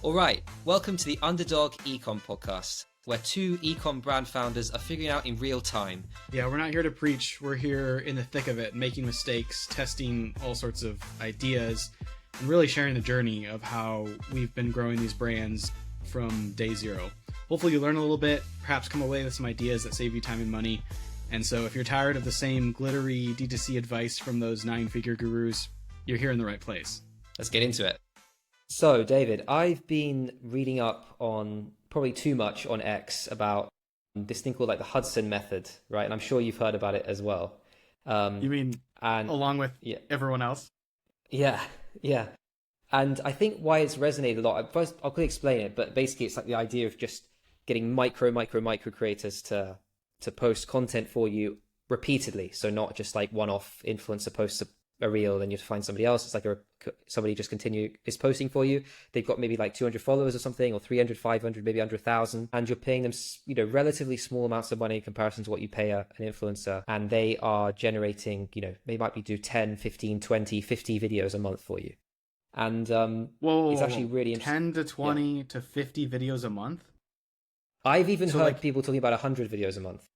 All right, welcome to the Underdog Ecom podcast, where two ecom brand founders are figuring out in real time. Yeah, we're not here to preach. We're here in the thick of it, making mistakes, testing all sorts of ideas, and really sharing the journey of how we've been growing these brands from day zero. Hopefully you learn a little bit, perhaps come away with some ideas that save you time and money. And so if you're tired of the same glittery D2C advice from those 9-figure gurus, you're here in the right place. Let's get into it. So, David, I've been reading up on probably too much on X about this thing called like the Hudson Method, right? And I'm sure you've heard about it as well. You mean along with everyone else? Yeah. And I think why it's resonated a lot, first I'll quickly explain it, but basically it's like the idea of just getting micro creators to post content for you repeatedly. So not just like one-off influencer posts a reel, then you have to find somebody else. It's like somebody just is posting for you. They've got maybe like 200 followers or something, or 300, 500, maybe under 1,000, and you're paying them, relatively small amounts of money in comparison to what you pay an influencer, and they are generating, they might be do 10, 15, 20, 50 videos a month for you. And it's actually really interesting. 10 to 20 to 50 videos a month? I've even heard people talking about 100 videos a month.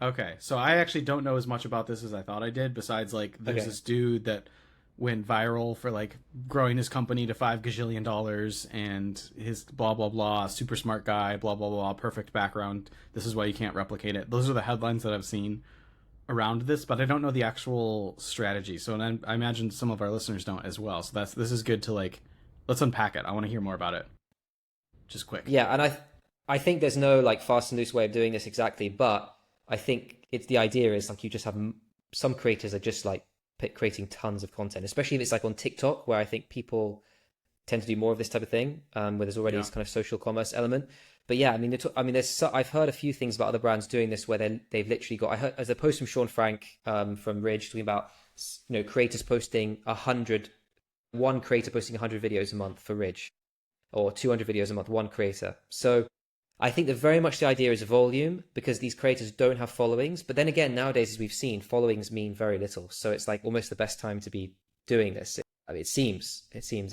Okay, so I actually don't know as much about this as I thought I did, besides like there's this dude that went viral for like growing his company to $5 gajillion and his blah blah blah, super smart guy, blah blah blah, perfect background, this is why you can't replicate it. Those are the headlines that I've seen around this, but I don't know the actual strategy. So and I imagine some of our listeners don't as well. So this is good to let's unpack it. I want to hear more about it. Just quick. Yeah, and I think there's no like fast and loose way of doing this exactly, but I think the idea is like you just have some creators are just like creating tons of content, especially if it's like on TikTok, where I think people tend to do more of this type of thing, where there's already this kind of social commerce element. But yeah, I've heard a few things about other brands doing this where they've literally got. I heard as a post from Sean Frank from Ridge talking about creators posting 100, one creator posting 100 videos a month for Ridge, or 200 videos a month, one creator. So I think that very much the idea is volume, because these creators don't have followings. But then again, nowadays, as we've seen, followings mean very little. So it's like almost the best time to be doing this. It seems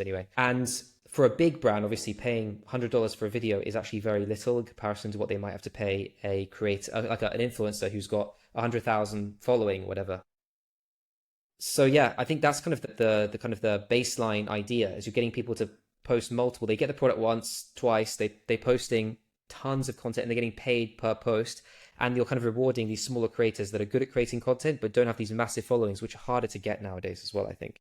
anyway. And for a big brand, obviously paying $100 for a video is actually very little in comparison to what they might have to pay a creator, like an influencer who's got 100,000 following, whatever. So yeah, I think that's kind of the kind of the baseline idea, is you're getting people to post multiple. They get the product once, twice, they posting tons of content and they're getting paid per post, and you're kind of rewarding these smaller creators that are good at creating content but don't have these massive followings, which are harder to get nowadays as well, I think.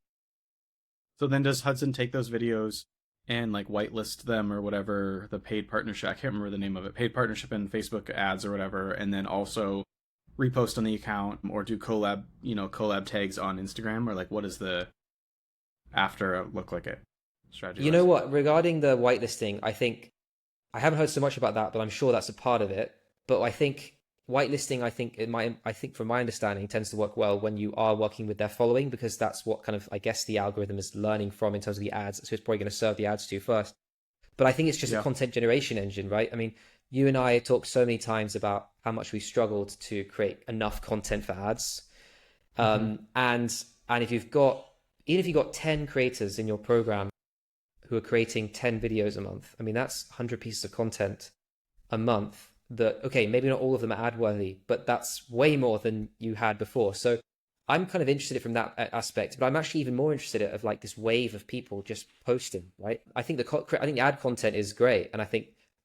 So then does Hudson take those videos and like whitelist them or whatever, the paid partnership, I can't remember the name of it, paid partnership in Facebook ads or whatever, and then also repost on the account or do collab tags on Instagram? Or like what is the after look like it strategy? You know what, regarding the whitelisting, I think I haven't heard so much about that, but I'm sure that's a part of it. But I think whitelisting, I think from my understanding, tends to work well when you are working with their following, because that's what kind of, I guess, the algorithm is learning from in terms of the ads. So it's probably going to serve the ads to you first. But I think it's just a content generation engine, right? I mean, you and I talk so many times about how much we struggled to create enough content for ads. And if you've got 10 creators in your program who are creating 10 videos a month, I mean, that's 100 pieces of content a month that, okay, maybe not all of them are ad worthy, but that's way more than you had before. So I'm kind of interested in from that aspect, but I'm actually even more interested in like this wave of people just posting, right? I think the ad content is great. And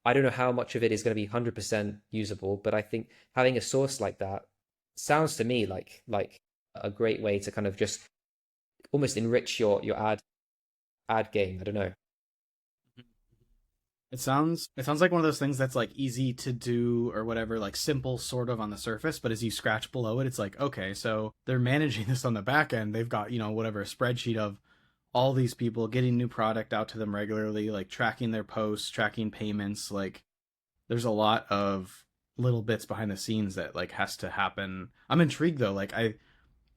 I don't know how much of it is going to be 100% usable, but I think having a source like that sounds to me like a great way to kind of just almost enrich your ad game. I don't know. It sounds like one of those things that's like easy to do or whatever, like simple sort of on the surface, but as you scratch below it, it's like, okay, so they're managing this on the back end. They've got, whatever, a spreadsheet of all these people, getting new product out to them regularly, like tracking their posts, tracking payments. Like there's a lot of little bits behind the scenes that like has to happen. I'm intrigued though. Like I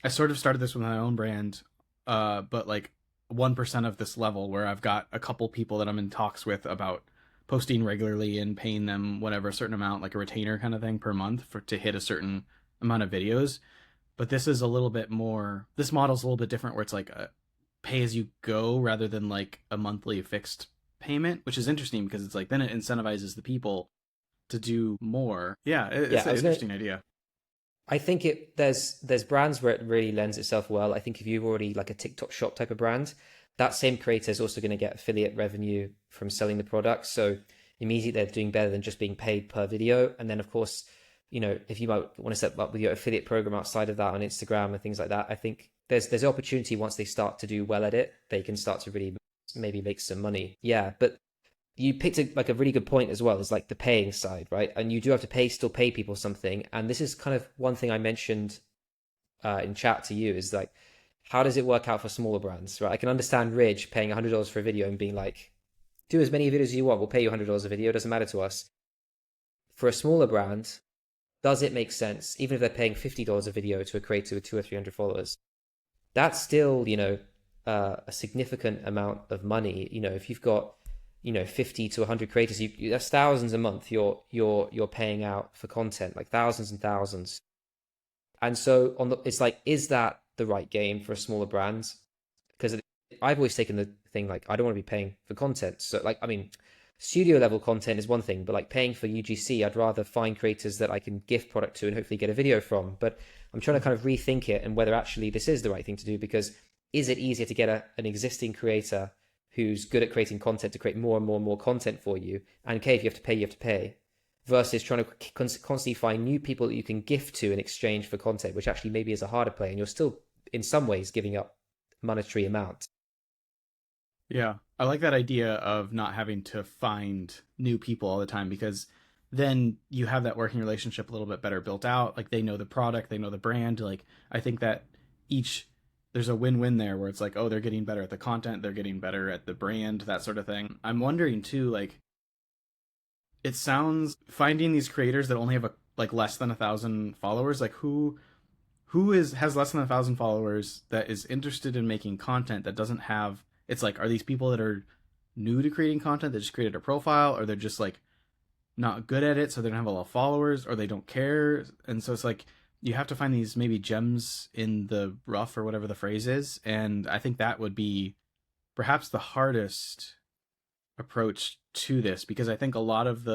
sort of started this with my own brand, but like 1% of this level where I've got a couple people that I'm in talks with about posting regularly and paying them whatever, a certain amount, like a retainer kind of thing per month to hit a certain amount of videos. But this is a little bit more, this model's a little bit different, where it's like a pay as you go rather than like a monthly fixed payment, which is interesting because it's like then it incentivizes the people to do more. Yeah, Yeah, it's an interesting idea. I think there's brands where it really lends itself well. I think if you've already like a TikTok shop type of brand, that same creator is also going to get affiliate revenue from selling the product. So immediately they're doing better than just being paid per video. And then of course, if you might want to set up with your affiliate program outside of that on Instagram and things like that, I think there's opportunity once they start to do well at it, they can start to really maybe make some money. Yeah, but you picked a really good point as well, is like the paying side, right? And you do have to still pay people something. And this is kind of one thing I mentioned in chat to you, is like, how does it work out for smaller brands, right? I can understand Ridge paying $100 for a video and being like, do as many videos as you want, we'll pay you $100 a video, it doesn't matter to us. For a smaller brand, does it make sense, even if they're paying $50 a video to a creator with 200 or 300 followers? That's still, a significant amount of money. If you've got 50 to 100 creators, that's thousands a month you're paying out for content, like thousands and thousands. And so it's like, is that the right game for a smaller brand? Because I've always taken the thing like, I don't want to be paying for content. So like, I mean, studio level content is one thing, but like paying for UGC, I'd rather find creators that I can gift product to and hopefully get a video from. But I'm trying to kind of rethink it and whether actually this is the right thing to do, because is it easier to get an existing creator who's good at creating content to create more and more and more content for you? And okay, if you have to pay, you have to pay. Versus trying to constantly find new people that you can gift to in exchange for content, which actually maybe is a harder play, and you're still, in some ways, giving up monetary amount. Yeah, I like that idea of not having to find new people all the time, because then you have that working relationship a little bit better built out. Like they know the product, they know the brand. Like I think that there's a win-win there where it's like, oh, they're getting better at the content, they're getting better at the brand, that sort of thing. I'm wondering too, like, it sounds, finding these creators that only have like less than 1,000 followers, like who has less than 1,000 followers that is interested in making content that doesn't have, it's like, are these people that are new to creating content that just created a profile, or they're just like not good at it, so they don't have a lot of followers, or they don't care? And so it's like, you have to find these maybe gems in the rough, or whatever the phrase is. And I think that would be perhaps the hardest approach to this, because I think a lot of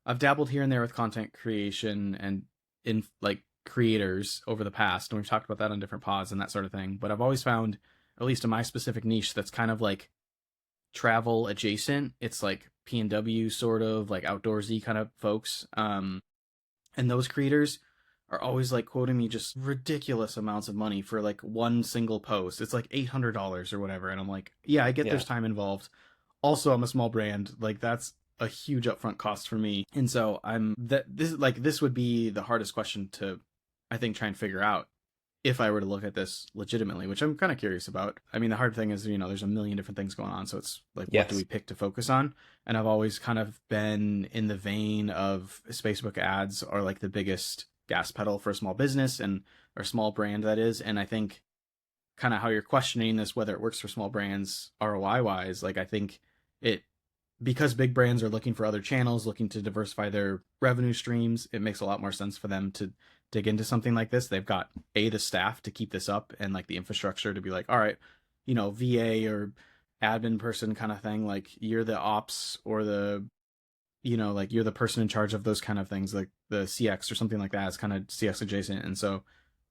I've dabbled here and there with content creation and in like creators over the past, and we've talked about that on different pods and that sort of thing. But I've always found, at least in my specific niche, that's kind of like travel adjacent. It's like P&W, sort of like outdoorsy kind of folks. And those creators are always like quoting me just ridiculous amounts of money for like one single post. It's like $800 or whatever. And I'm like, yeah, I get there's time involved. Also, I'm a small brand. Like that's a huge upfront cost for me. And so this would be the hardest question to, I think, try and figure out if I were to look at this legitimately, which I'm kind of curious about. I mean, the hard thing is, there's a million different things going on. So it's like, what do we pick to focus on? And I've always kind of been in the vein of Facebook ads are like the biggest gas pedal for a small business or small brand, that is. And I think kind of how you're questioning this, whether it works for small brands ROI wise, like I think because big brands are looking for other channels, looking to diversify their revenue streams, it makes a lot more sense for them to dig into something like this. They've got the staff to keep this up, and like the infrastructure to be like, all right, VA or admin person kind of thing, like you're the ops or the, like you're the person in charge of those kind of things, like the CX or something like that is kind of CX adjacent. And so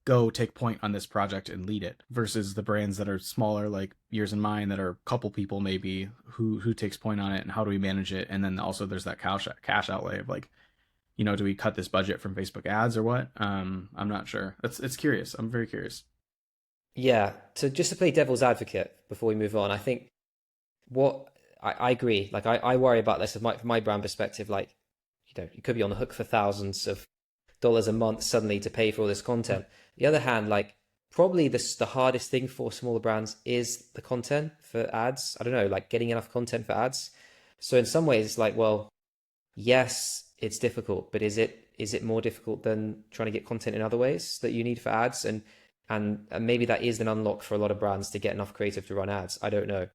go take point on this project and lead it, versus the brands that are smaller, like yours and mine, that are a couple people maybe who takes point on it and how do we manage it. And then also there's that cash outlay of like, do we cut this budget from Facebook ads or what? I'm not sure. It's curious. I'm very curious. Yeah. So just to play devil's advocate before we move on, I think I agree. Like I worry about this from my brand perspective. Like, you could be on the hook for thousands of dollars a month suddenly to pay for all this content. The other hand, like probably the hardest thing for smaller brands is the content for ads. I don't know, like getting enough content for ads. So in some ways, like, well, yes, it's difficult, but is it more difficult than trying to get content in other ways that you need for ads? And maybe that is an unlock for a lot of brands to get enough creative to run ads. I don't know.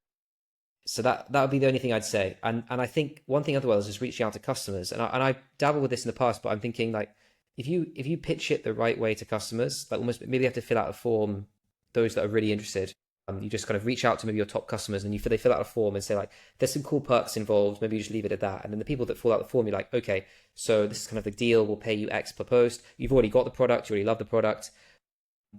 So that would be the only thing I'd say. And I think one thing as well is just reaching out to customers. And I dabbled with this in the past, but I'm thinking like, if you pitch it the right way to customers, like almost maybe you have to fill out a form, those that are really interested, You just kind of reach out to maybe your top customers and they fill out a form and say like, there's some cool perks involved. Maybe you just leave it at that. And then the people that fill out the form, you're like, okay, so this is kind of the deal. We'll pay you X per post. You've already got the product. You already love the product.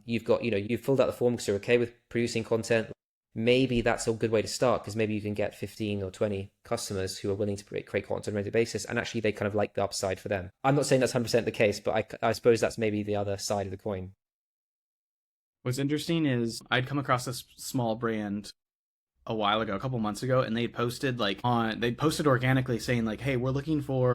You've got, you've filled out the form because you're okay with producing content. Maybe that's a good way to start, because maybe you can get 15 or 20 customers who are willing to create content on a regular basis, and actually they kind of like the upside for them. I'm not saying that's 100% the case, but I suppose that's maybe the other side of the coin. What's interesting is I'd come across this small brand a while ago, a couple months ago, and they posted organically saying like, hey, we're looking for,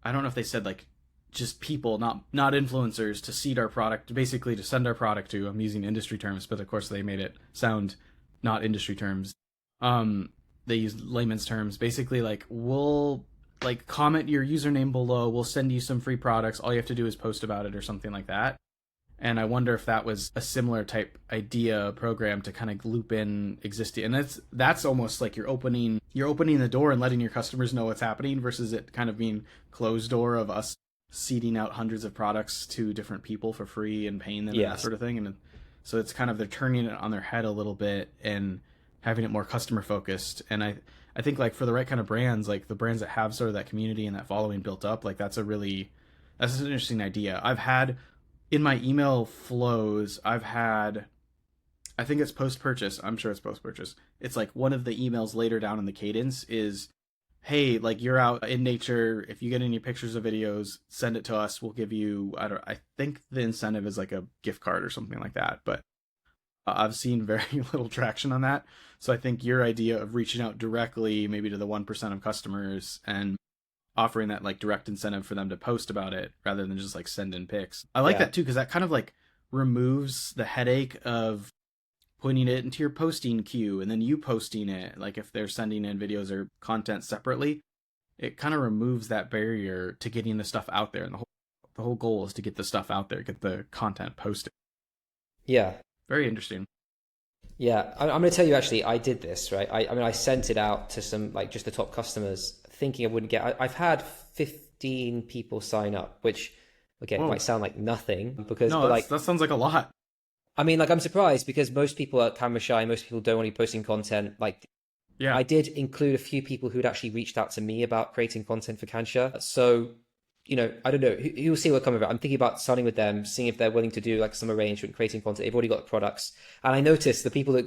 I don't know if they said like just people, not influencers, to seed our product, basically to send our product to. I'm using industry terms, but of course they made it sound not industry terms. They used layman's terms. Basically, like, we'll like comment your username below, we'll send you some free products, all you have to do is post about it or something like that. And I wonder if that was a similar type idea program to kind of loop in existing, and that's almost like you're opening the door and letting your customers know what's happening, versus it kind of being closed door of us seeding out hundreds of products to different people for free and paying them and that sort of thing. And so it's kind of, they're turning it on their head a little bit and having it more customer focused. And I think like for the right kind of brands, like the brands that have sort of that community and that following built up, like that's an interesting idea. I've had in my email flows, I think it's post-purchase. I'm sure it's post-purchase. It's like one of the emails later down in the cadence is, hey, like, you're out in nature, if you get any pictures or videos, send it to us. We'll give you, I think the incentive is like a gift card or something like that. But I've seen very little traction on that. So I think your idea of reaching out directly, maybe to the 1% of customers, and offering that like direct incentive for them to post about it rather than just like send in pics. I like that too, because that kind of like removes the headache of putting it into your posting queue and then you posting it. Like if they're sending in videos or content separately, it kind of removes that barrier to getting the stuff out there. And the whole goal is to get the stuff out there, get the content posted. Yeah. Very interesting. Yeah, I'm going to tell you, actually, I did this, right? I mean, I sent it out to some, like, just the top customers, thinking I wouldn't get... I've had 15 people sign up, which, again, might sound like nothing, because... No, that sounds like a lot. I mean, like, I'm surprised, because most people are camera shy, most people don't want to be posting content. Like, yeah, I did include a few people who'd actually reached out to me about creating content for Kansha. So, I don't know. You'll see what comes of it. I'm thinking about starting with them, seeing if they're willing to do like some arrangement, creating content. They've already got the products, and I noticed the people who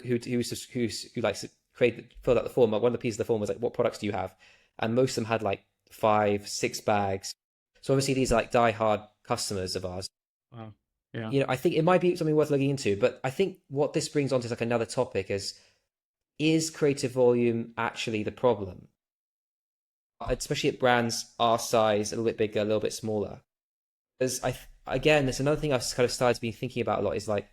like filled out the form. One of the pieces of the form was like, "What products do you have?" And most of them had like 5-6 bags. So obviously these are like die-hard customers of ours. Wow. Yeah. I think it might be something worth looking into. But I think what this brings on to like another topic is creative volume actually the problem? Especially at brands our size, a little bit bigger, a little bit smaller. Again, there's another thing I've kind of started to be thinking about a lot, is like,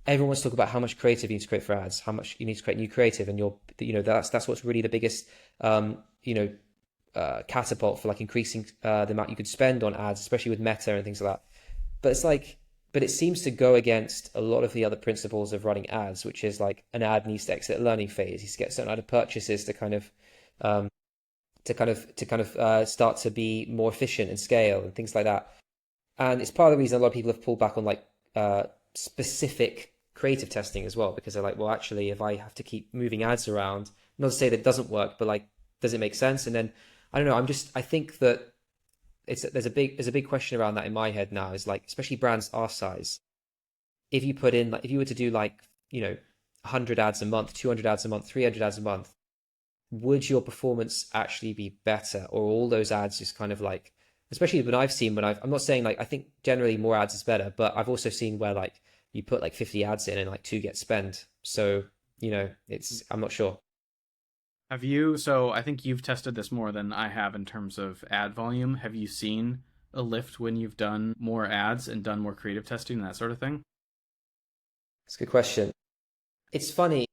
everyone wants to talk about how much creative you need to create for ads, how much you need to create new creative, and that's what's really the biggest catapult for like increasing the amount you could spend on ads, especially with Meta and things like that. But it seems to go against a lot of the other principles of running ads, which is like an ad needs to exit a learning phase, needs to get certain amount of purchases to kind of start to be more efficient and scale and things like that. And it's part of the reason a lot of people have pulled back on like specific creative testing as well, because they're like, well, actually, if I have to keep moving ads around, not to say that it doesn't work, but like, does it make sense? And then I don't know. I think that there's a big question around that in my head now. Is like, especially brands our size, if you were to do like 100 ads a month, 200 ads a month, 300 ads a month, would your performance actually be better, or all those ads just kind of like, especially I'm not saying like, I think generally more ads is better, but I've also seen where like you put like 50 ads in and like 2 get spent. So, I'm not sure. So I think you've tested this more than I have in terms of ad volume. Have you seen a lift when you've done more ads and done more creative testing and that sort of thing? That's a good question. It's funny.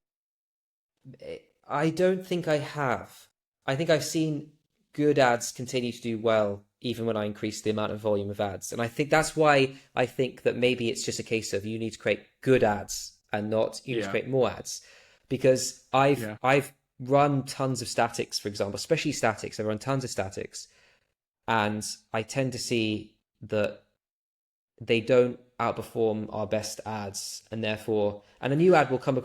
I don't think I have. I think I've seen good ads continue to do well even when I increase the amount of volume of ads. And I think that's why I think that maybe it's just a case of you need to create good ads and not you need to create more ads. Because I've run tons of statics, for example, especially statics. I've run tons of statics, and I tend to see that they don't outperform our best ads, and therefore, and a new ad will come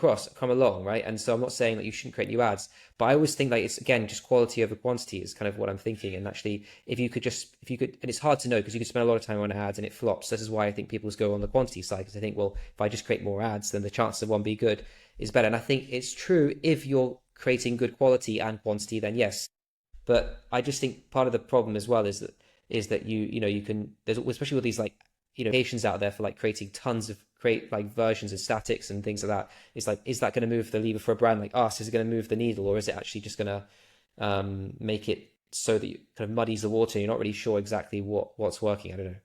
along, right? And so I'm not saying that you shouldn't create new ads, but I always think like it's again just quality over quantity is kind of what I'm thinking. And actually, if you could, and it's hard to know because you could spend a lot of time on ads and it flops. This is why I think people go on the quantity side, because I think, well, if I just create more ads, then the chances of one being good is better. And I think it's true if you're creating good quality and quantity, then yes. But I just think part of the problem as well is that you can, there's especially with these like applications out there for like creating tons of versions of statics and things like that. It's like, is that going to move the lever for a brand like us? Is it going to move the needle, or is it actually just going to make it so that you kind of muddies the water and you're not really sure exactly what's working? I don't know.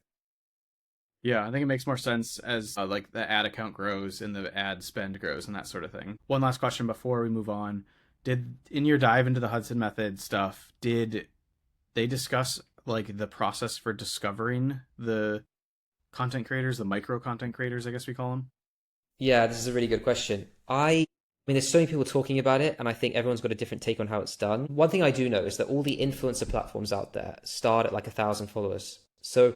Yeah, I think it makes more sense as like the ad account grows and the ad spend grows and that sort of thing. One last question before we move on. In your dive into the Hudson Method stuff, did they discuss like the process for discovering the content creators, the micro content creators, I guess we call them? Yeah, this is a really good question. I mean, there's so many people talking about it, and I think everyone's got a different take on how it's done. One thing I do know is that all the influencer platforms out there start at like 1,000 followers. So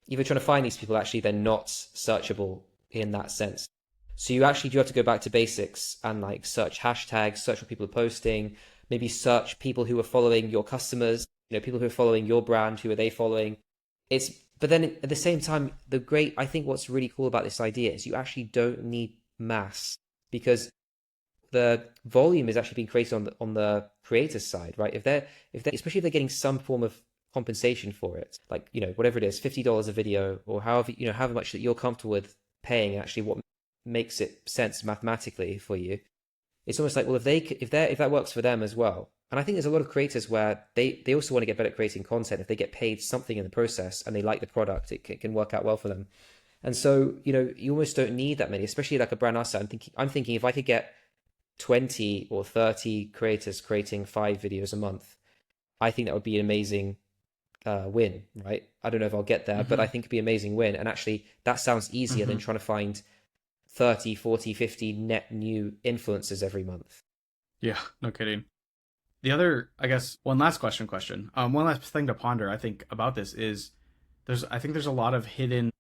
if you're trying to find these people, actually, they're not searchable in that sense. So you actually do have to go back to basics and like search hashtags, search what people are posting, maybe search people who are following your customers, people who are following your brand, who are they following? But then at the same time, I think what's really cool about this idea is you actually don't need mass, because the volume is actually being created on the creator's side, right? If they're especially if they're getting some form of compensation for it, like whatever it is, $50 a video, or however much that you're comfortable with paying, actually what makes it sense mathematically for you. It's almost like, well, if that works for them as well. And I think there's a lot of creators where they also want to get better at creating content. If they get paid something in the process and they like the product, it can work out well for them. And so, you almost don't need that many, especially like a brand us. I'm thinking if I could get 20 or 30 creators creating 5 videos a month, I think that would be an amazing win, right? I don't know if I'll get there, but I think it'd be an amazing win. And actually that sounds easier than trying to find 30, 40, 50 net new influencers every month. Yeah, no kidding. The other, I guess, one last question. One last thing to ponder, I think, about this is I think there's a lot of hidden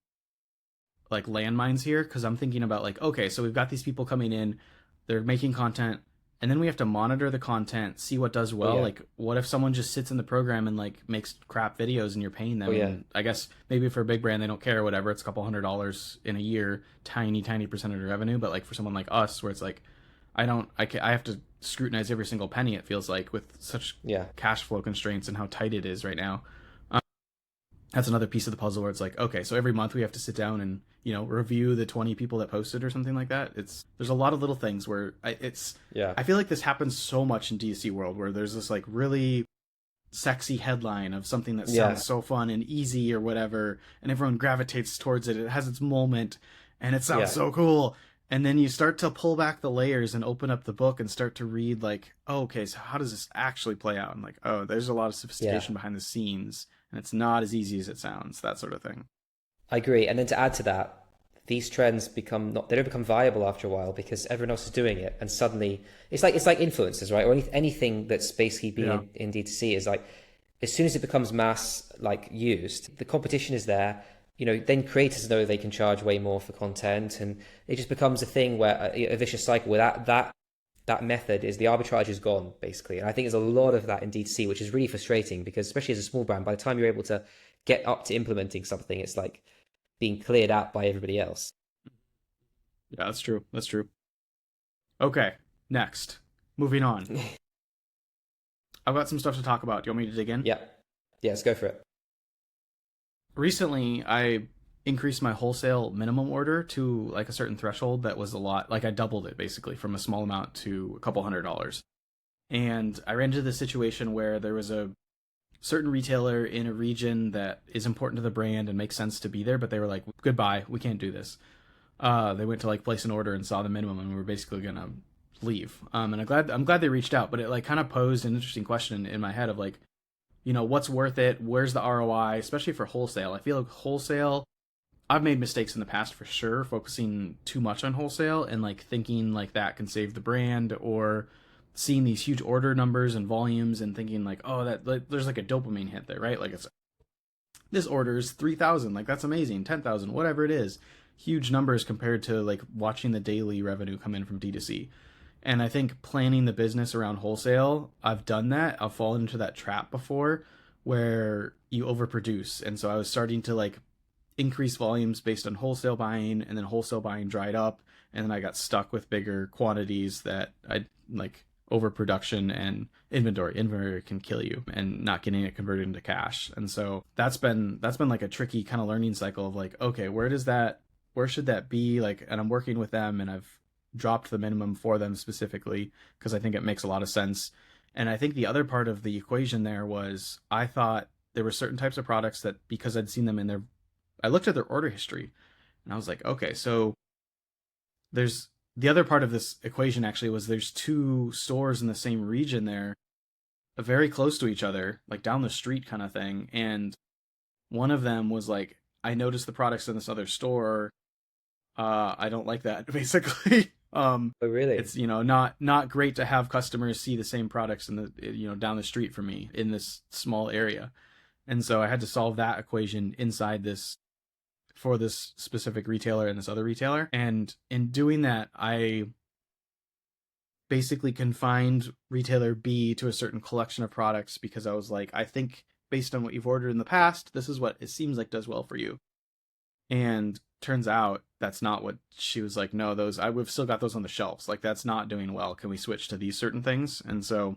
like landmines here, because I'm thinking about like, okay, so we've got these people coming in, they're making content, and then we have to monitor the content, see what does well. Like, what if someone just sits in the program and like makes crap videos and you're paying them? And I guess maybe for a big brand they don't care or whatever, it's a couple $100 in a year, tiny percentage of revenue. But like for someone like us, where it's like I have to scrutinize every single penny, it feels like, with such cash flow constraints and how tight it is right now. That's another piece of the puzzle where it's like, okay, so every month we have to sit down and review the 20 people that posted or something like that. There's a lot of little things where I feel like this happens so much in D2C world, where there's this like really sexy headline of something that sounds so fun and easy or whatever, and everyone gravitates towards it. It has its moment and it sounds so cool. And then you start to pull back the layers and open up the book and start to read like, oh, okay, so how does this actually play out? And like, oh, there's a lot of sophistication behind the scenes, and it's not as easy as it sounds, that sort of thing. I agree. And then to add to that, these trends they don't become viable after a while because everyone else is doing it. And suddenly it's like influencers, right? Or anything that's basically being in D2C is like, as soon as it becomes mass like used, the competition is there. Then creators know they can charge way more for content, and it just becomes a thing where a vicious cycle where that method is the arbitrage is gone, basically. And I think there's a lot of that in D2C, which is really frustrating because especially as a small brand, by the time you're able to get up to implementing something, it's like being cleared out by everybody else. Yeah, that's true. Okay, next. Moving on. I've got some stuff to talk about. Do you want me to dig in? Yeah, let's go for it. Recently, I increased my wholesale minimum order to like a certain threshold that was a lot. Like I doubled it basically from a small amount to a couple $100. And I ran into the situation where there was a certain retailer in a region that is important to the brand and makes sense to be there, but they were like, goodbye, we can't do this. They went to like place an order and saw the minimum, and we were basically gonna leave. And I'm glad they reached out, but it like kind of posed an interesting question in my head of like, what's worth it? Where's the ROI, especially for wholesale? I feel like wholesale, I've made mistakes in the past for sure, focusing too much on wholesale and like thinking like that can save the brand, or seeing these huge order numbers and volumes and thinking like, oh, that like, there's like a dopamine hit there, right? Like this order's 3,000, like that's amazing, 10,000, whatever it is. huge numbers compared to like watching the daily revenue come in from D2C. And I think planning the business around wholesale, I've done that. I've fallen into that trap before where you overproduce. And so I was starting to like increase volumes based on wholesale buying, and then wholesale buying dried up, and then I got stuck with bigger quantities that I like overproduction and inventory can kill you, and not getting it converted into cash. And so that's been like a tricky kind of learning cycle of like, okay, where should that be, like, and I'm working with them, and I've dropped the minimum for them specifically because I think it makes a lot of sense. And I think the other part of the equation there was I thought there were certain types of products that, because I'd seen them in their, I looked at their order history and I was like, okay, so there's the other part of this equation actually was there's two stores in the same region there, very close to each other, like down the street kind of thing. And one of them was like, I noticed the products in this other store. I don't like that, basically. Oh, really? It's, not great to have customers see the same products in the, down the street from me in this small area. And so I had to solve that equation inside this for this specific retailer and this other retailer. And in doing that, I basically confined retailer B to a certain collection of products because I was like, I think based on what you've ordered in the past, this is what it seems like does well for you. And turns out that's not what she was like. No, we've still got those on the shelves. Like, that's not doing well. Can we switch to these certain things? And so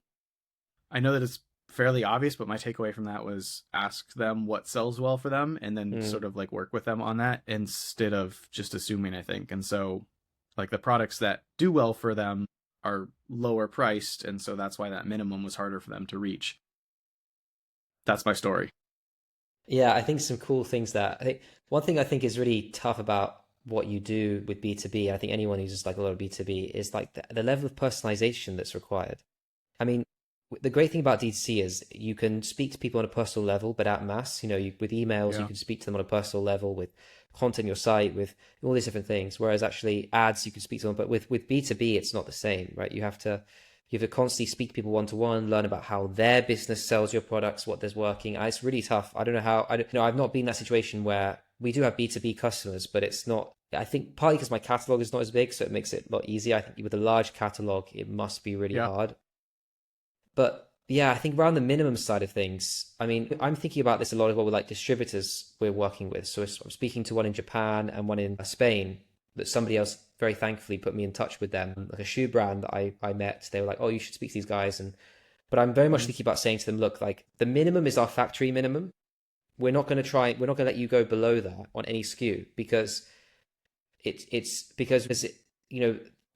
I know that it's fairly obvious, but my takeaway from that was ask them what sells well for them and then sort of like work with them on that instead of just assuming, I think. And so like the products that do well for them are lower priced. And so that's why that minimum was harder for them to reach. That's my story. Yeah, I think some cool things that I think one thing I think is really tough about what you do with B2B, I think anyone who's just like a lot of B2B, is like the level of personalization that's required. I mean, the great thing about D2C is you can speak to people on a personal level, but at mass, with emails, you can speak to them on a personal level, with content on your site, with all these different things. Whereas actually ads, you can speak to them, but with B2B, it's not the same, right? You have to constantly speak to people one-to-one, learn about how their business sells your products, what there's working. And it's really tough. I don't know how, I've not been in that situation where we do have B2B customers, but it's not, I think partly because my catalog is not as big, so it makes it a lot easier. I think with a large catalog, it must be really hard. But yeah, I think around the minimum side of things, I mean, I'm thinking about this a lot as well with like distributors we're working with. So I'm speaking to one in Japan and one in Spain that somebody else very thankfully put me in touch with them, like a shoe brand that I met. They were like, oh, you should speak to these guys. But I'm very much thinking about saying to them, look, like the minimum is our factory minimum. We're not going to let you go below that on any SKU because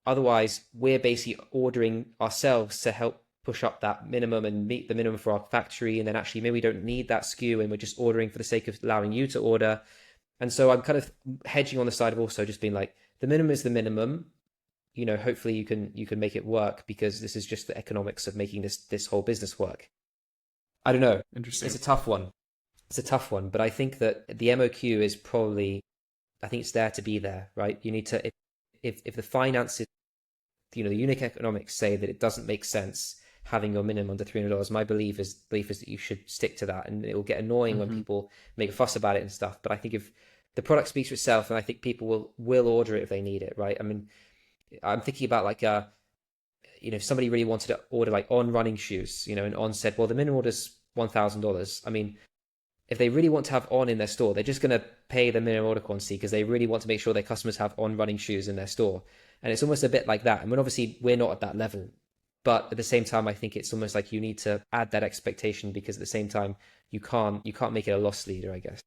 otherwise we're basically ordering ourselves to help push up that minimum and meet the minimum for our factory. And then actually maybe we don't need that SKU and we're just ordering for the sake of allowing you to order. And so I'm kind of hedging on the side of also just being like, the minimum is the minimum. Hopefully you can make it work because this is just the economics of making this whole business work. I don't know. Interesting. It's a tough one, but I think that the MOQ is probably, I think it's there to be there, right? You need to, if the finances, the unit economics say that it doesn't make sense having your minimum under $300, my belief is that you should stick to that, and it will get annoying when people make a fuss about it and stuff. But I think if the product speaks for itself, and I think people will order it if they need it, right? I mean, I'm thinking about like if somebody really wanted to order like On running shoes, and On said, well, the minimum order is $1,000. I mean, if they really want to have On in their store, they're just going to pay the minimum order quantity because they really want to make sure their customers have On running shoes in their store. And it's almost a bit like that. I mean, obviously we're not at that level, but at the same time, I think it's almost like you need to add that expectation because at the same time, you can't make it a loss leader, I guess.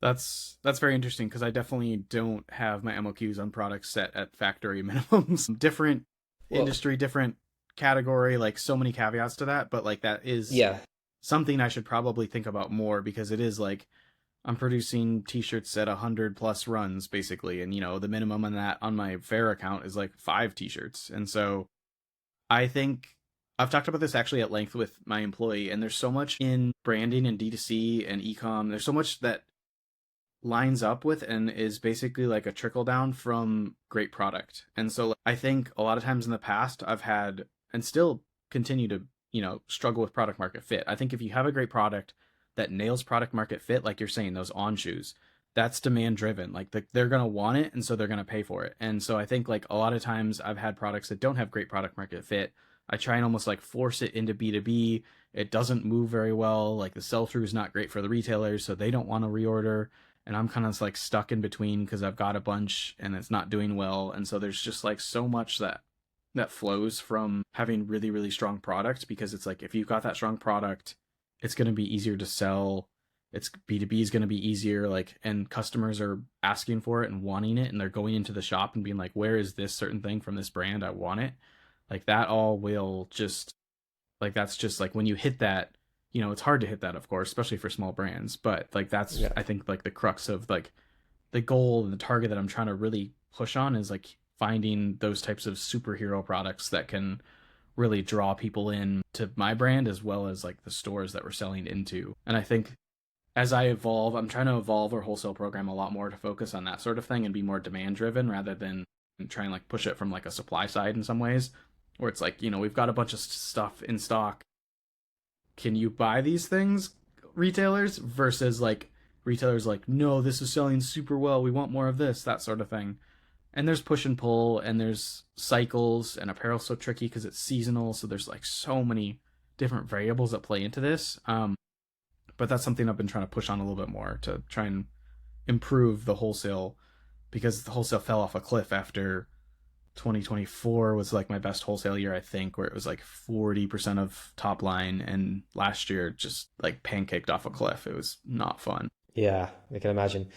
That's very interesting because I definitely don't have my MOQs on products set at factory minimums. Different industry, different category, like so many caveats to that. But like that is something I should probably think about more because it is like I'm producing t-shirts at 100+ runs basically. And, the minimum on that on my Fair account is like 5 t-shirts. And so I think I've talked about this actually at length with my employee, and there's so much in branding and D2C and ecom. There's so much that lines up with and is basically like a trickle down from great product. And so I think a lot of times in the past I've had and still continue to, struggle with product market fit. I think if you have a great product that nails product market fit, like you're saying, those On shoes, that's demand driven. Like they're going to want it, and so they're going to pay for it. And so I think like a lot of times I've had products that don't have great product market fit. I try and almost like force it into B2B. It doesn't move very well. Like the sell through is not great for the retailers, so they don't want to reorder. And I'm kind of like stuck in between because I've got a bunch and it's not doing well. And so there's just like so much that flows from having really, really strong product, because it's like if you've got that strong product, it's going to be easier to sell. It's B2B is going to be easier, like, and customers are asking for it and wanting it, and they're going into the shop and being like, where is this certain thing from this brand? I want it. Like that all will just like, that's just like when you hit that, it's hard to hit that, of course, especially for small brands, but like that's I think like the crux of like the goal and the target that I'm trying to really push on is like finding those types of superhero products that can really draw people in to my brand as well as like the stores that we're selling into. And I think as I evolve, I'm trying to evolve our wholesale program a lot more to focus on that sort of thing and be more demand driven rather than trying to like push it from like a supply side in some ways, where it's like, we've got a bunch of stuff in stock. Can you buy these things, retailers? Versus like retailers like, no, this is selling super well, we want more of this, that sort of thing. And there's push and pull, and there's cycles, and apparel's so tricky because it's seasonal, so there's like so many different variables that play into this. But that's something I've been trying to push on a little bit more to try and improve the wholesale, because the wholesale fell off a cliff after 2024 was like my best wholesale year, I think, where it was like 40% of top line, and last year just like pancaked off a cliff. It was not fun. Yeah, I can imagine.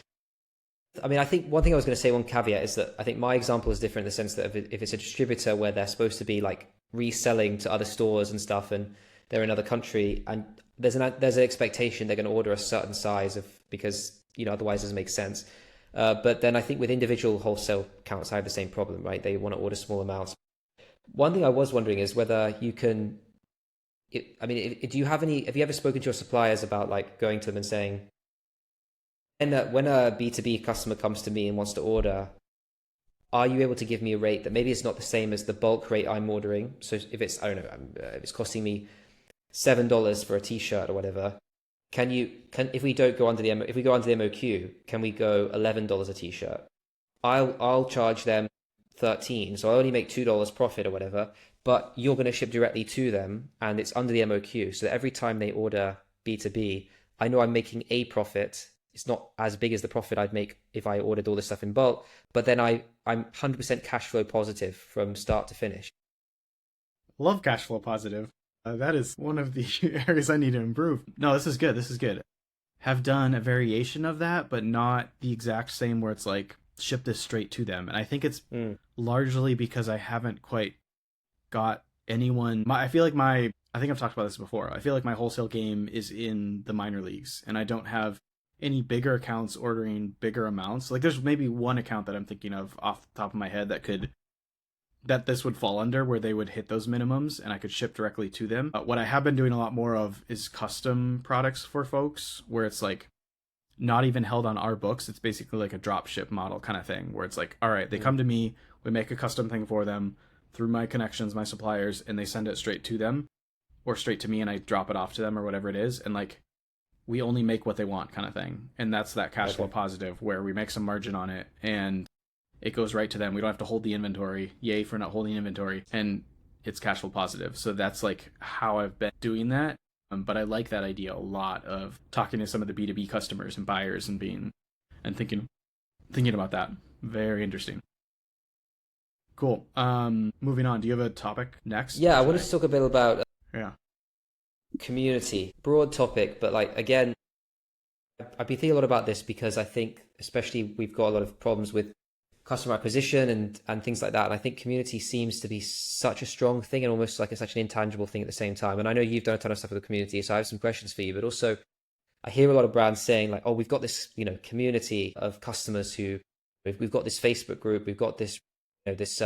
I mean, I think one thing I was going to say, one caveat, is that I think my example is different in the sense that if it's a distributor where they're supposed to be like reselling to other stores and stuff, and they're in another country, and there's an expectation they're going to order a certain size because otherwise it doesn't make sense. But then I think with individual wholesale accounts, I have the same problem, right? They want to order small amounts. One thing I was wondering is whether you can. Have you ever spoken to your suppliers about like going to them and saying, and when a B2B customer comes to me and wants to order, are you able to give me a rate that maybe it's not the same as the bulk rate I'm ordering? So if it's, I don't know, if it's costing me $7 for a t-shirt or whatever, if we go under the MOQ, can we go $11 a t-shirt? I'll charge them $13, so I only make $2 profit or whatever, but you're going to ship directly to them and it's under the MOQ, so that every time they order B2B, I know I'm making a profit. It's not as big as the profit I'd make if I ordered all this stuff in bulk, but then I'm 100% cash flow positive from start to finish. Love cash flow positive. That is one of the areas I need to improve. No, this is good. This is good. Have done a variation of that, but not the exact same where it's like ship this straight to them. And I think it's largely because I haven't quite got anyone. I think I've talked about this before. I feel like my wholesale game is in the minor leagues, and I don't have any bigger accounts ordering bigger amounts. Like there's maybe one account that I'm thinking of off the top of my head that this would fall under, where they would hit those minimums and I could ship directly to them. What I have been doing a lot more of is custom products for folks, where it's like not even held on our books. It's basically like a drop ship model kind of thing, where it's like, all right, they come to me, we make a custom thing for them through my connections, my suppliers, and they send it straight to them or straight to me, and I drop it off to them or whatever it is. And like, we only make what they want kind of thing. And that's that cash flow positive, where we make some margin on it and it goes right to them. We don't have to hold the inventory. Yay for not holding inventory. And it's cash flow positive. So that's like how I've been doing that. But I like that idea a lot, of talking to some of the B2B customers and buyers and thinking about that. Very interesting. Cool. Moving on. Do you have a topic next? Yeah, I wanted to talk a bit about community. Broad topic, but like, again, I've been thinking a lot about this because I think especially we've got a lot of problems with customer acquisition and things like that. And I think community seems to be such a strong thing and almost like it's such an intangible thing at the same time. And I know you've done a ton of stuff with the community, so I have some questions for you, but also I hear a lot of brands saying like, oh, we've got this, community of customers who we've got this Facebook group, we've got this, this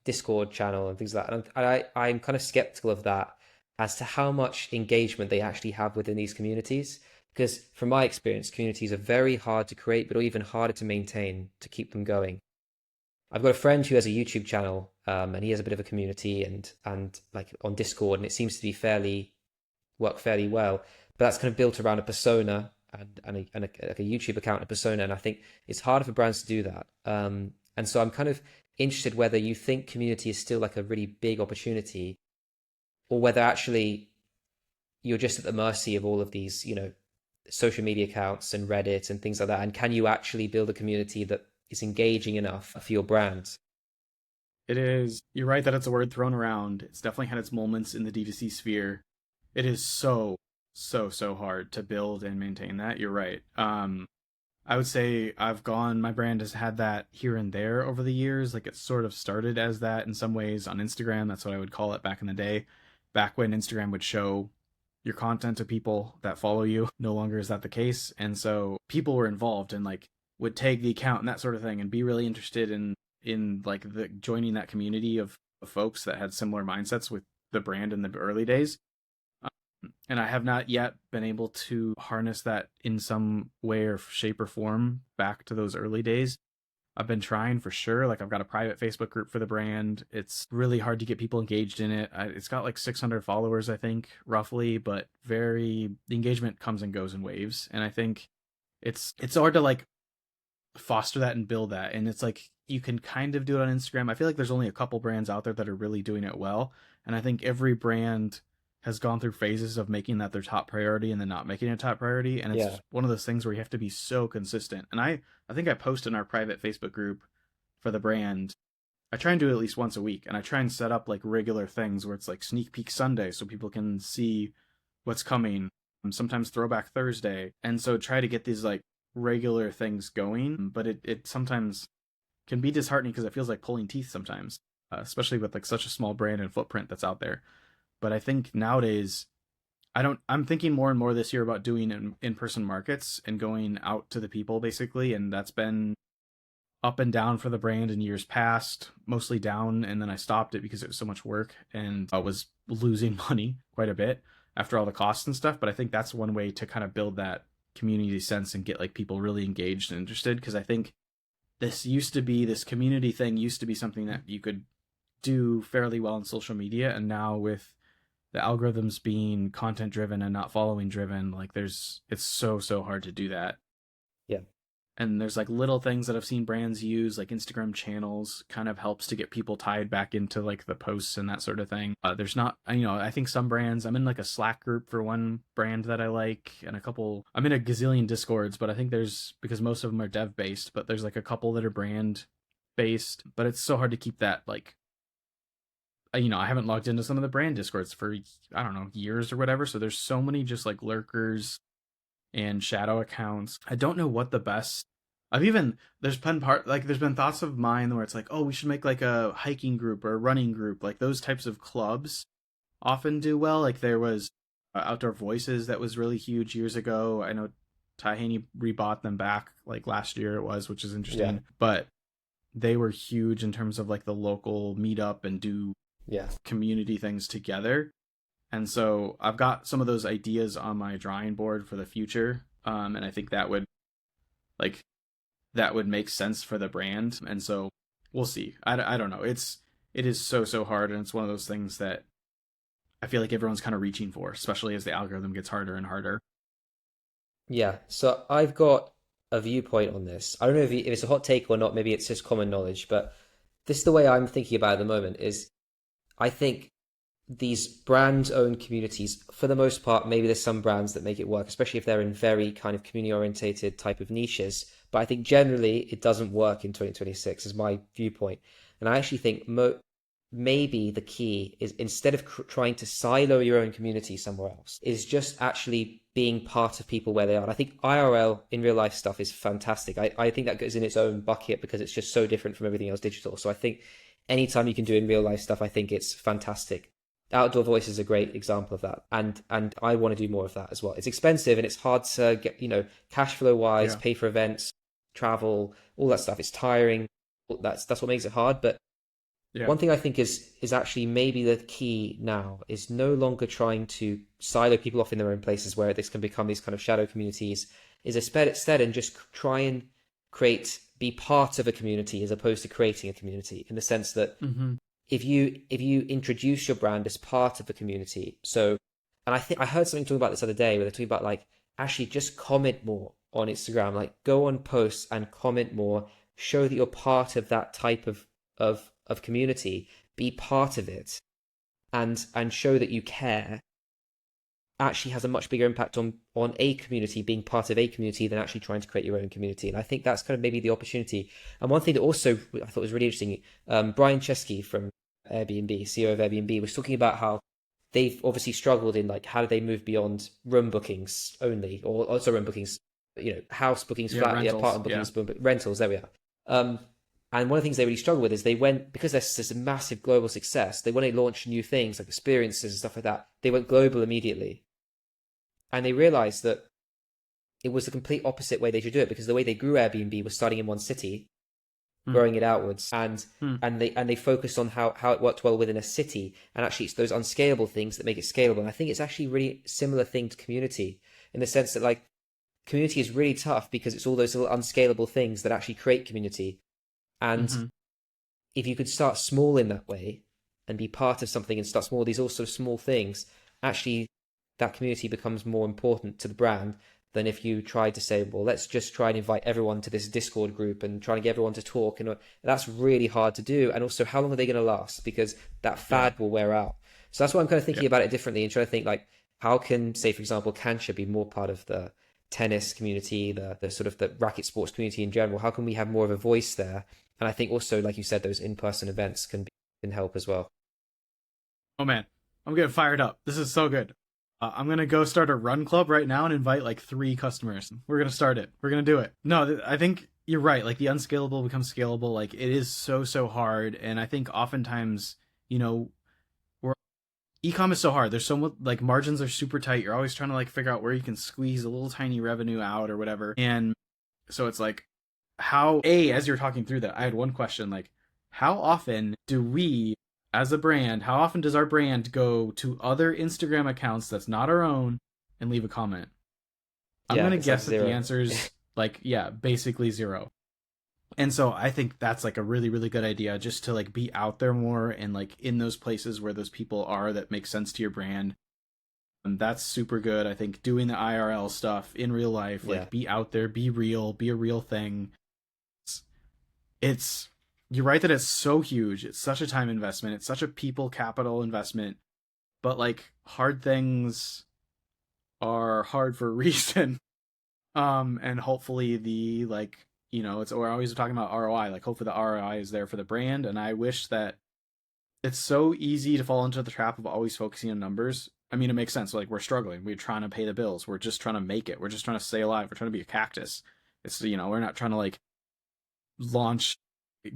Discord channel and things like that. And I'm kind of skeptical of that as to how much engagement they actually have within these communities. Because from my experience, communities are very hard to create, but even harder to maintain, to keep them going. I've got a friend who has a YouTube channel, and he has a bit of a community and like on Discord, and it seems to be work fairly well. But that's kind of built around a persona, like a YouTube account, a persona. And I think it's harder for brands to do that. And so I'm kind of interested whether you think community is still like a really big opportunity, or whether actually you're just at the mercy of all of these, social media accounts and Reddit and things like that. And can you actually build a community that is engaging enough for your brand? It is. You're right that it's a word thrown around. It's definitely had its moments in the D2C sphere. It is so hard to build and maintain that. You're right. I would say my brand has had that here and there over the years. Like, it sort of started as that in some ways on Instagram. That's what I would call it back in the day. Back when Instagram would show your content to people that follow you. No longer is that the case. And so people were involved and like would tag the account and that sort of thing and be really interested in like the joining that community of folks that had similar mindsets with the brand in the early days. And I have not yet been able to harness that in some way or shape or form back to those early days. I've been trying for sure. Like, I've got a private Facebook group for the brand. It's really hard to get people engaged in it. It's got like 600 followers, I think, roughly, but the engagement comes and goes in waves. And I think it's hard to like foster that and build that. And it's like, you can kind of do it on Instagram. I feel like there's only a couple brands out there that are really doing it well. And I think every brand has gone through phases of making that their top priority and then not making it a top priority. And it's one of those things where you have to be so consistent. And I think I post in our private Facebook group for the brand. I try and do it at least once a week. And I try and set up like regular things where it's like sneak peek Sunday so people can see what's coming. Sometimes throwback Thursday. And so try to get these like regular things going. But it sometimes can be disheartening because it feels like pulling teeth sometimes, especially with like such a small brand and footprint that's out there. But I think nowadays, I'm thinking more and more this year about doing in-person markets and going out to the people, basically. And that's been up and down for the brand in years past, mostly down. And then I stopped it because it was so much work and I was losing money quite a bit after all the costs and stuff. But I think that's one way to kind of build that community sense and get like people really engaged and interested. Because I think this community thing used to be something that you could do fairly well on social media. And now with the algorithms being content driven and not following driven, like it's so hard to do that. Yeah. And there's like little things that I've seen brands use, like Instagram channels kind of helps to get people tied back into like the posts and that sort of thing. There's not, I think some brands, I'm in like a Slack group for one brand that I like, and I'm in a gazillion Discords, but I think because most of them are dev based, but there's like a couple that are brand based, but it's so hard to keep that like, I haven't logged into some of the brand Discords for, I don't know, years or whatever. So there's so many just like lurkers and shadow accounts. I don't know what the best. There's been thoughts of mine where it's like, oh, we should make like a hiking group or a running group. Like those types of clubs often do well. Like there was Outdoor Voices that was really huge years ago. I know Ty Haney rebought them back like last year it was, which is interesting. But they were huge in terms of like the local meetup and do community things together. And so I've got some of those ideas on my drawing board for the future. And I think that would make sense for the brand. And so we'll see. I don't know. It is so hard. And it's one of those things that I feel like everyone's kind of reaching for, especially as the algorithm gets harder and harder. Yeah. So I've got a viewpoint on this. I don't know if it's a hot take or not. Maybe it's just common knowledge, but this is the way I'm thinking about it at the moment is I think these brand-owned communities, for the most part, maybe there's some brands that make it work, especially if they're in very kind of community-orientated type of niches. But I think generally it doesn't work in 2026 is my viewpoint. And I actually think maybe the key is instead of trying to silo your own community somewhere else, is just actually being part of people where they are. And I think IRL in real life stuff is fantastic. I think that goes in its own bucket because it's just so different from everything else digital. So I think anytime you can do in real life stuff, I think it's fantastic. Outdoor Voice is a great example of that. And I want to do more of that as well. It's expensive and it's hard to get, cash flow wise, pay for events, travel, all that stuff. It's tiring. That's what makes it hard. But one thing I think is actually maybe the key now is no longer trying to silo people off in their own places where this can become these kind of shadow communities, is instead and just try and be part of a community as opposed to creating a community, in the sense that if you introduce your brand as part of the community. So, and I think I heard something talking about this the other day where they're talking about like actually just comment more on Instagram. Like go on posts and comment more, show that you're part of that type of community, be part of it, and show that you care, actually has a much bigger impact on a community, being part of a community, than actually trying to create your own community. And I think that's kind of maybe the opportunity. And one thing that also I thought was really interesting, Brian Chesky from Airbnb, CEO of Airbnb, was talking about how they've obviously struggled in like how do they move beyond room bookings only, or also room bookings, house bookings, flat, rentals, apartment bookings, rentals. There we are. And one of the things they really struggle with is they went, because there's this massive global success, they when they launched new things like experiences and stuff like that, they went global immediately. And they realized that it was the complete opposite way they should do it, because the way they grew Airbnb was starting in one city, growing it outwards, and they focused on how it worked well within a city. And actually it's those unscalable things that make it scalable. And I think it's actually really similar thing to community, in the sense that like community is really tough because it's all those little unscalable things that actually create community. And if you could start small in that way and be part of something and start small, these all sort of small things, actually that community becomes more important to the brand than if you tried to say, well, let's just try and invite everyone to this Discord group and try to get everyone to talk. And that's really hard to do. And also, how long are they going to last? Because that fad will wear out. So that's why I'm kind of thinking about it differently and trying to think like, how can, say, for example, Cancha be more part of the tennis community, the sort of the racket sports community in general? How can we have more of a voice there? And I think also, like you said, those in-person events can help as well. Oh man, I'm getting fired up. This is so good. I'm going to go start a run club right now and invite like 3 customers. We're going to start it. We're going to do it. No, I think you're right. Like the unscalable becomes scalable. Like it is so hard. And I think oftentimes, e-com is so hard. There's so much, like margins are super tight. You're always trying to like figure out where you can squeeze a little tiny revenue out or whatever. And so it's like as you're talking through that, I had one question, like how often do we, as a brand, how often does our brand go to other Instagram accounts that's not our own and leave a comment? I'm going to guess that the answer is basically 0. And so I think that's like a really, really good idea, just to like be out there more and like in those places where those people are that make sense to your brand. And that's super good. I think doing the IRL stuff in real life, like be out there, be real, be a real thing. You're right that it's so huge. It's such a time investment. It's such a people capital investment. But like hard things are hard for a reason. And hopefully the we're always talking about ROI. Like hopefully the ROI is there for the brand. And I wish that it's so easy to fall into the trap of always focusing on numbers. I mean, it makes sense. Like we're struggling. We're trying to pay the bills. We're just trying to make it. We're just trying to stay alive. We're trying to be a cactus. It's, we're not trying to like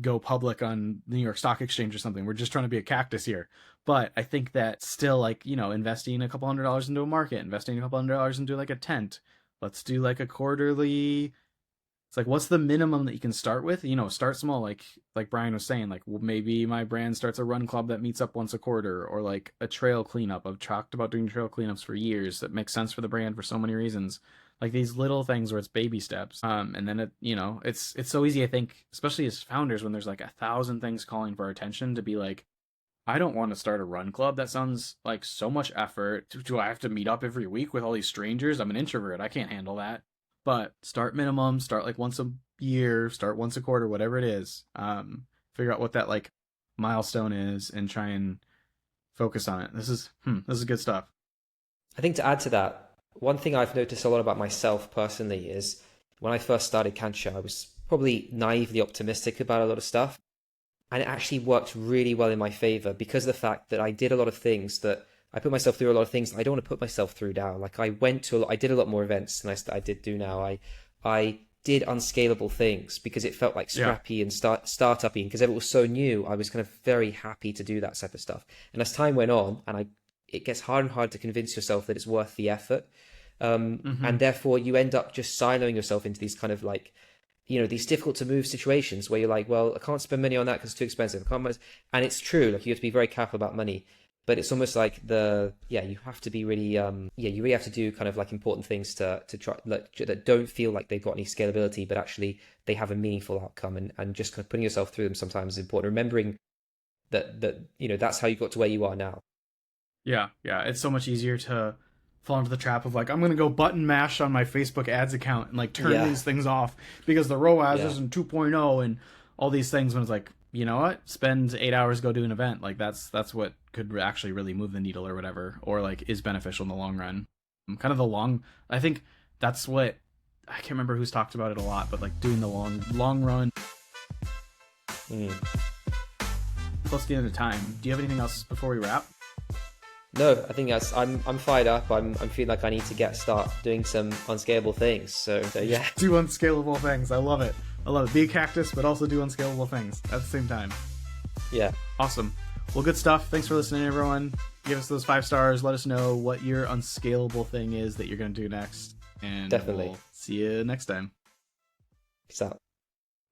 go public on the New York Stock Exchange or something. We're just trying to be a cactus here. But I think that still, like, investing a couple $100 into a market, investing a couple $100 into like a tent. Let's do like a quarterly. It's like, what's the minimum that you can start with? Start small, like Brian was saying, like maybe my brand starts a run club that meets up once a quarter, or like a trail cleanup. I've talked about doing trail cleanups for years. That makes sense for the brand for so many reasons. Like these little things where it's baby steps. And then it's so easy, I think, especially as founders, when there's like 1,000 things calling for our attention, to be like, I don't want to start a run club. That sounds like so much effort. Do I have to meet up every week with all these strangers? I'm an introvert. I can't handle that. But start minimum, start like once a year, start once a quarter, whatever it is. Figure out what that like milestone is and try and focus on it. This is good stuff. I think to add to that, one thing I've noticed a lot about myself personally is when I first started Cancha, I was probably naively optimistic about a lot of stuff. And it actually worked really well in my favor because of the fact that I did a lot of things that I put myself through a lot of things that I don't want to put myself through now. Like I did a lot more events than I did do now. I did unscalable things because it felt like scrappy and startup-y, and because it was so new, I was kind of very happy to do that type of stuff. And as time went on, it gets harder and harder to convince yourself that it's worth the effort. And therefore you end up just siloing yourself into these kind of like, these difficult to move situations where you're like, well, I can't spend money on that because it's too expensive. And it's true, like you have to be very careful about money. But it's almost like you have to be really, you really have to do kind of like important things to try that don't feel like they've got any scalability, but actually they have a meaningful outcome, and just kind of putting yourself through them sometimes is important. Remembering that that's how you got to where you are now. Yeah. It's so much easier to fall into the trap of like, I'm gonna go button mash on my Facebook ads account and like turn these things off because the ROAS isn't 2.0 and all these things. When it's like, you know what, spend 8 hours, go do an event. Like that's what could actually really move the needle or whatever, or like is beneficial in the long run. Kind of the long, I think that's what, I can't remember who's talked about it a lot, but like doing the long run. Close to the end of time. Do you have anything else before we wrap? No, I think I'm fired up. I'm feeling like I need to start doing some unscalable things. So yeah. Do unscalable things. I love it. Be a cactus, but also do unscalable things at the same time. Yeah. Awesome. Well, good stuff. Thanks for listening, everyone. Give us those 5 stars. Let us know what your unscalable thing is that you're going to do next. And definitely. We'll see you next time. Peace out.